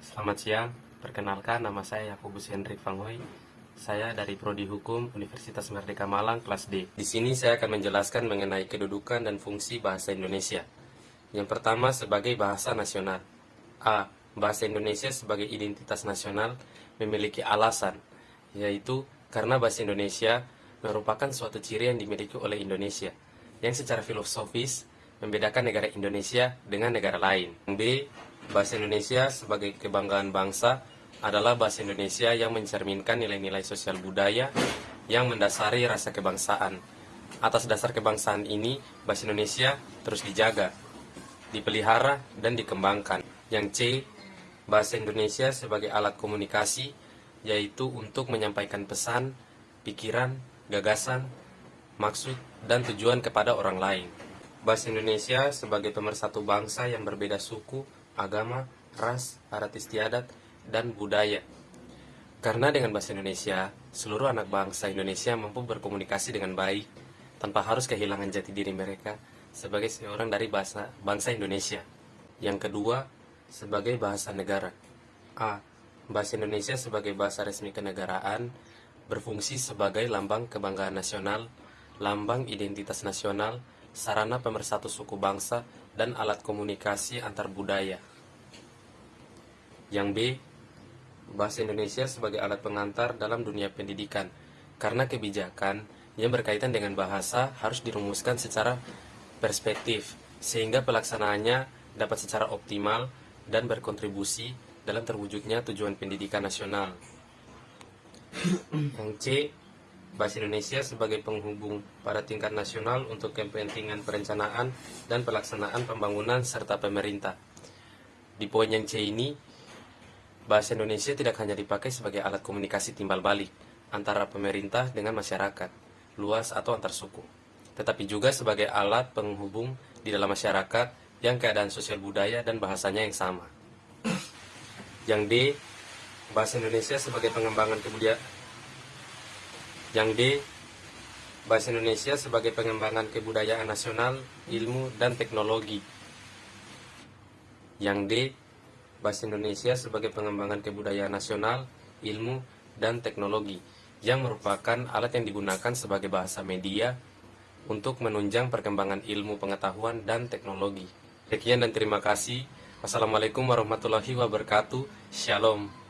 Selamat siang, perkenalkan nama saya Yakobus Hendrik Fanghoy. Saya dari Prodi Hukum Universitas Merdeka Malang kelas D. Di sini saya akan menjelaskan mengenai kedudukan dan fungsi bahasa Indonesia. Yang pertama sebagai bahasa nasional. A. Bahasa Indonesia sebagai identitas nasional memiliki alasan, yaitu karena bahasa Indonesia merupakan suatu ciri yang dimiliki oleh Indonesia, yang secara filosofis membedakan negara Indonesia dengan negara lain. B. Bahasa Indonesia sebagai kebanggaan bangsa adalah bahasa Indonesia yang mencerminkan nilai-nilai sosial budaya yang mendasari rasa kebangsaan. Atas dasar kebangsaan ini, bahasa Indonesia terus dijaga, dipelihara, dan dikembangkan. Yang C. Bahasa Indonesia sebagai alat komunikasi, yaitu untuk menyampaikan pesan, pikiran, gagasan, maksud, dan tujuan kepada orang lain. Bahasa Indonesia sebagai pemersatu bangsa yang berbeda suku, agama, ras, adat istiadat, dan budaya. Karena dengan bahasa Indonesia, seluruh anak bangsa Indonesia mampu berkomunikasi dengan baik tanpa harus kehilangan jati diri mereka sebagai seorang dari bangsa Indonesia. Yang kedua, sebagai bahasa negara. A. Bahasa Indonesia sebagai bahasa resmi kenegaraan berfungsi sebagai lambang kebanggaan nasional, lambang identitas nasional, sarana pemersatu suku bangsa, dan alat komunikasi antar budaya. Yang B. Bahasa Indonesia sebagai alat pengantar dalam dunia pendidikan, karena kebijakan yang berkaitan dengan bahasa harus dirumuskan secara perspektif, sehingga pelaksanaannya dapat secara optimal dan berkontribusi dalam terwujudnya tujuan pendidikan nasional. Yang C. Bahasa Indonesia sebagai penghubung pada tingkat nasional untuk kepentingan perencanaan dan pelaksanaan pembangunan serta pemerintah. Di poin yang C ini, bahasa Indonesia tidak hanya dipakai sebagai alat komunikasi timbal balik antara pemerintah dengan masyarakat luas atau antar suku, tetapi juga sebagai alat penghubung di dalam masyarakat yang keadaan sosial budaya dan bahasanya yang sama. Yang D. Bahasa Indonesia sebagai pengembangan kebudayaan. Yang D. Bahasa Indonesia sebagai pengembangan kebudayaan nasional, ilmu, dan teknologi. Yang D. Bahasa Indonesia sebagai pengembangan kebudayaan nasional, ilmu, dan teknologi, yang merupakan alat yang digunakan sebagai bahasa media untuk menunjang perkembangan ilmu pengetahuan dan teknologi. Sekian dan terima kasih. Wassalamualaikum warahmatullahi wabarakatuh. Shalom.